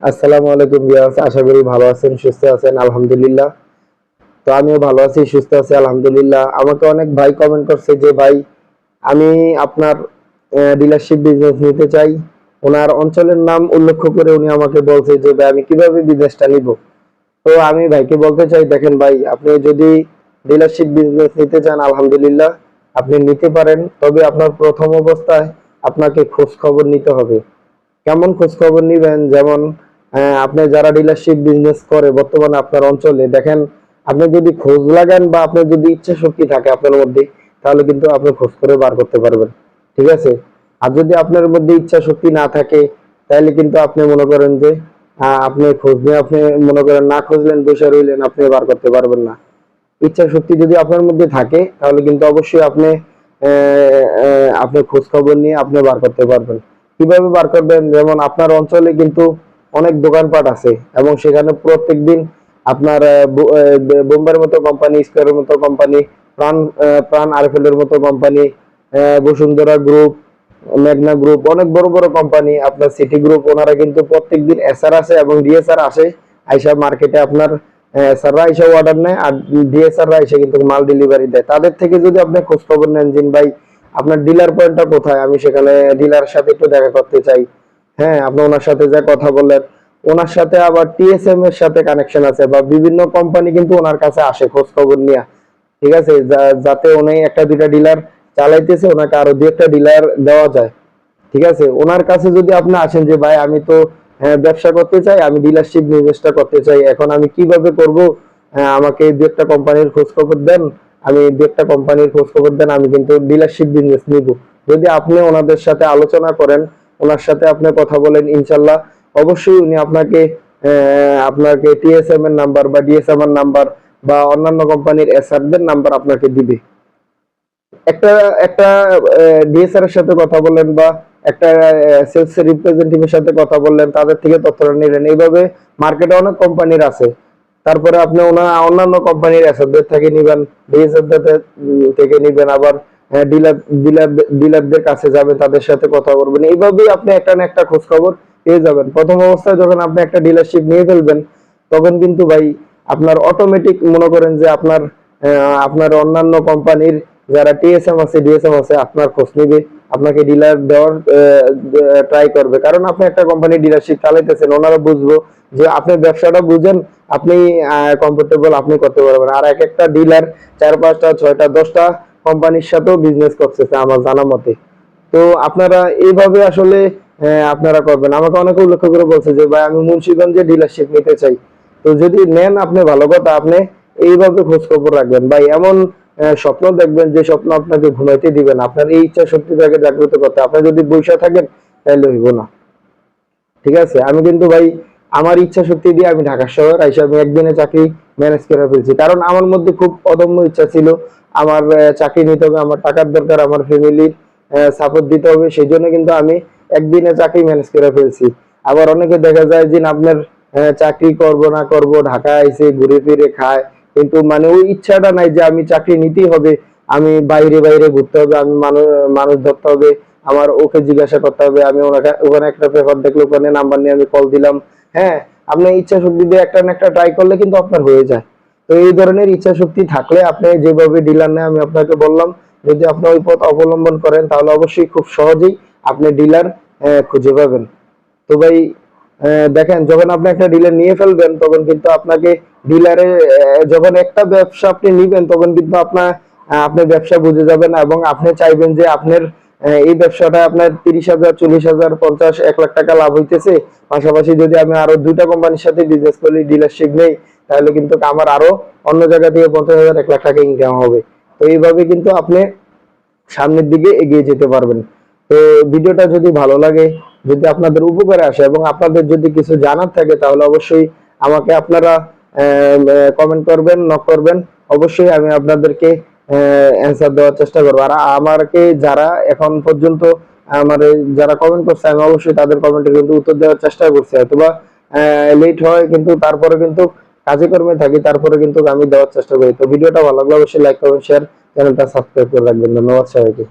আসসালামু আলাইকুম ভিউয়ার্স, আশা করি ভালো আছেন, সুস্থ আছেন। আলহামদুলিল্লাহ। তো আমিও ভালো আছি, সুস্থ আছি আলহামদুলিল্লাহ। আমাকে অনেক ভাই কমেন্ট করছে যে ভাই, আমি আপনার ডিলারশিপ বিজনেস নিতে চাই। ওনার অঞ্চলের নাম উল্লেখ করে উনি আমাকে বলছে যে ভাই আমি কিভাবে বিজনেসটা নিব। তো আমি ভাইকে বলতে চাই, দেখেন ভাই, আপনি যদি ডিলারশিপ বিজনেস নিতে চান আলহামদুলিল্লাহ আপনি নিতে পারেন। তবে আপনার প্রথম অবস্থায় আপনাকে খোঁজ খবর নিতে হবে। কেমন খোঁজ খবর নিবেন? যেমন আপনি যারা ডিলারশিপ বিজনেস করে বর্তমানে আপনার অঞ্চলে, দেখেন, আপনি যদি খোঁজ লাগান বা আপনার যদি ইচ্ছা শক্তি থাকে আপনার মধ্যে, তাহলে কিন্তু আপনি খোঁজ করে বার করতে পারবেন। ঠিক আছে? আর যদি আপনার মধ্যে ইচ্ছা শক্তি না থাকে, তাহলে কিন্তু আপনি মনে করেন যে আপনি খোঁজ নিয়ে আপনি মনে করেন না খুঁজলেন, বসে রইলেন, আপনি বার করতে পারবেন না। ইচ্ছা শক্তি যদি আপনার মধ্যে থাকে তাহলে কিন্তু অবশ্যই আপনি খোঁজ খবর নিয়ে আপনি বার করতে পারবেন। কিভাবে বার করবেন? যেমন আপনার অঞ্চলে কিন্তু অনেক দোকানপাট আছে এবং সেখানে প্রত্যেকদিন আপনার বোম্বের মতো কোম্পানি, স্কয়ারের মতো কোম্পানি, প্রাণ প্রাণ আরএফএল এর মতো কোম্পানি, বসুন্ধরা গ্রুপ, মেঘনা গ্রুপ, অনেক বড় বড় কোম্পানি, আপনার সিটি গ্রুপ, ওনারা কিন্তু প্রত্যেকদিন এসআর আসে এবং ডিএসআর আসে, আইসা মার্কেটে আপনার স্যাররা এসে অর্ডার নেয় আর ডিএসআররা এসে কিন্তু মাল ডেলিভারি দেয়। তাদের থেকে যদি আপনি খোঁজ খবর নেন জিন ভাই, আপনার ডিলার পয়েন্টটা কোথায়, আমি সেখানে ডিলারের সাথে একটু দেখা করতে চাই। হ্যাঁ, আপনি ওনার সাথে যা কথা বললেন, ওনার সাথে আবার টিএসএম এর সাথে কানেকশন আছে বা বিভিন্ন কোম্পানি কিন্তু ওনার কাছে আসে খোঁজ খবর নিয়ে। ঠিক আছে? যাতে উনি একটা দুইটা ডিলার চালাইতেছে, ওনাকে আরো দুই একটা ডিলার দেওয়া যায়। ঠিক আছে? ওনার কাছে যদি আপনি আসেন যে ভাই আমি তো ব্যবসা করতে চাই, আমি ডিলারশিপ বিজনেসটা করতে চাই, এখন আমি কিভাবে করব, আমাকে দু একটা কোম্পানির খোঁজ খবর দেন, আমি দু একটা কোম্পানির খোঁজ খবর দেন, আমি কিন্তু ডিলারশিপ বিজনেস নিব। যদি আপনি ওনাদের সাথে আলোচনা করেন, ওনার সাথে আপনি কথা বলেন, ইনশাল্লাহ অবশ্যই উনি আপনাকে টিএসএম এর নাম্বার বা ডিএসএম এর নাম্বার বা অন্যান্য কোম্পানির এসআরদের নাম্বার আপনাকে দিবে। একটা একটা ডিএসআর এর সাথে কথা বললেন বা একটা সেলস রিপ্রেজেন্টেটিভের সাথে কথা বললেন, তাদের থেকে তথ্যটা নিলেন। এইভাবে মার্কেটে অনেক কোম্পানির আছে। তারপরে আপনি অন্যান্য কোম্পানির এসএফদের থেকে নিবেন, ডিএসএফদের থেকে নিবেন, আবার ডিলার ডিলার ডিলারদের কাছে যাবেন, তাদের সাথে কথা বলবেন। এইভাবেই আপনি একটা না একটা খোঁজ খবর পেয়ে যাবেন। প্রথম অবস্থায় যখন আপনি একটা ডিলারশিপ নিয়ে ফেলবেন, তখন কিন্তু ভাই আপনার অটোমেটিক মনে করেন যে আপনার অন্যান্য কোম্পানির যারা টিএসএম আছে, ডিএসএম আছে, আপনার খোঁজ নিবে, আপনাকে ডিলার দেওয়ার ট্রাই করবে। কারণ আপনি একটা কোম্পানি ডিলারশিপ চালাইতেছেন, ওনারা বুঝবো যে আপনি ব্যবসাটা বুঝেন, আপনি কমফোর্টেবল, আপনি করতে পারবেন। আর এক একটা ডিলার 4 5 টা 6 টা 10 টা কোম্পানির সাথেও বিজনেস করতেছে আমার জানা মতে। তো আপনারা এইভাবে আসলে আপনারা করবেন। আমাকে অনেকে উল্লেখ করে বলছে যে ভাই আমি মুন্সিগঞ্জে ডিলারশিপ নিতে চাই। তো যদি নেন আপনি ভালো কথা, আপনি এইভাবে খোঁজ খবর রাখবেন ভাই। এমন স্বপ্ন দেখবেন যে স্বপ্ন আপনাকে ঘুমাইতে দিবেন। আপনার এই ইচ্ছা শক্তিটাকে জাগ্রত করতে, আপনি যদি বইসা থাকেন তাহলে হইব না। ঠিক আছে? আমি কিন্তু ভাই আমার ইচ্ছা শক্তি দিয়ে আমি ঢাকা শহর আইসা আমি একদিনে চাকরি ম্যানেজ করে ফেলছি। কারণ আমার মধ্যে খুব অদম্য ইচ্ছা ছিল, আমার চাকরি নিতে হবে, আমার টাকার দরকার, আমার ফ্যামিলির সাপোর্ট দিতে হবে। সেই জন্য কিন্তু আমি একদিনে চাকরি ম্যানেজ করে ফেলছি। আবার অনেকে দেখা যায় যে আপনার চাকরি করব না করব, ঢাকা আইসে ঘুরে ফিরে খায়, কিন্তু মানে ওই ইচ্ছাটা নাই যে আমি চাকরি নিতেই হবে, আমি বাইরে বাইরে ঘুরতে হবে, আমি মানুষ মানুষ ধরতে হবে, আমার ওকে জিজ্ঞাসা করতে হবে, আমি ওখানে একটা পেপার দেখলে ওখানে নাম্বার নিয়ে আমি কল দিলাম। হ্যাঁ, আপনার ইচ্ছা শক্তি দিয়ে একটা না একটা ট্রাই করলে কিন্তু আপনার হয়ে যায়। তো এই ধরনের ইচ্ছা শক্তি থাকলে আপনি যেভাবে ডিলার নেয় আমি আপনাকে বললাম, যদি আপনি ওই পথ অবলম্বন করেন তাহলে অবশ্যই খুব সহজেই আপনি ডিলার খুঁজে পাবেন। তো ভাই দেখেন, যখন আপনি একটা ডিলার নিয়ে ফেলবেন তখন কিন্তু আপনাকে ডিলারে যখন একটা ব্যবসা আপনি নিবেন তখন কিন্তু আপনি ব্যবসা বুঝে যাবেন এবং আপনি চাইবেন যে আপনার এই ব্যবসাটা আপনার 30,000 40,000 50 1 লাখ টাকা লাভ হইতেছে, পাশাপাশি যদি আমি আরো দুইটা কোম্পানির সাথে বিজনেস করি, ডিলারশিপ নেই, তাহলে কিন্তু আমার আরো অন্য জায়গা থেকে 50,000 1 লাখ টাকা ইনকাম হবে। তো এইভাবে কিন্তু আপনি সামনের দিকে এগিয়ে যেতে পারবেন। তো ভিডিওটা যদি ভালো লাগে, যদি আপনাদের উপকারে আসে এবং আপনাদের যদি কিছু জানার থাকে, তাহলে অবশ্যই আমাকে আপনারা কমেন্ট করবেন, নক করবেন। অবশ্যই আমি আপনাদেরকে অ্যান্সার দেওয়ার চেষ্টা করবো। আর আমাকে যারা এখন পর্যন্ত আমার যারা কমেন্ট করছে, আমি অবশ্যই তাদের কমেন্টের কিন্তু উত্তর দেওয়ার চেষ্টা করছি। অথবা লেট হয় কিন্তু তারপরে কিন্তু কাজে কর্মে থাকি, তারপরে কিন্তু আমি দেওয়ার চেষ্টা করি। তো ভিডিওটা ভালো লাগলে অবশ্যই লাইক করবেন, শেয়ার, চ্যানেলটা সাবস্ক্রাইব করে রাখবেন। ধন্যবাদ সবাইকে।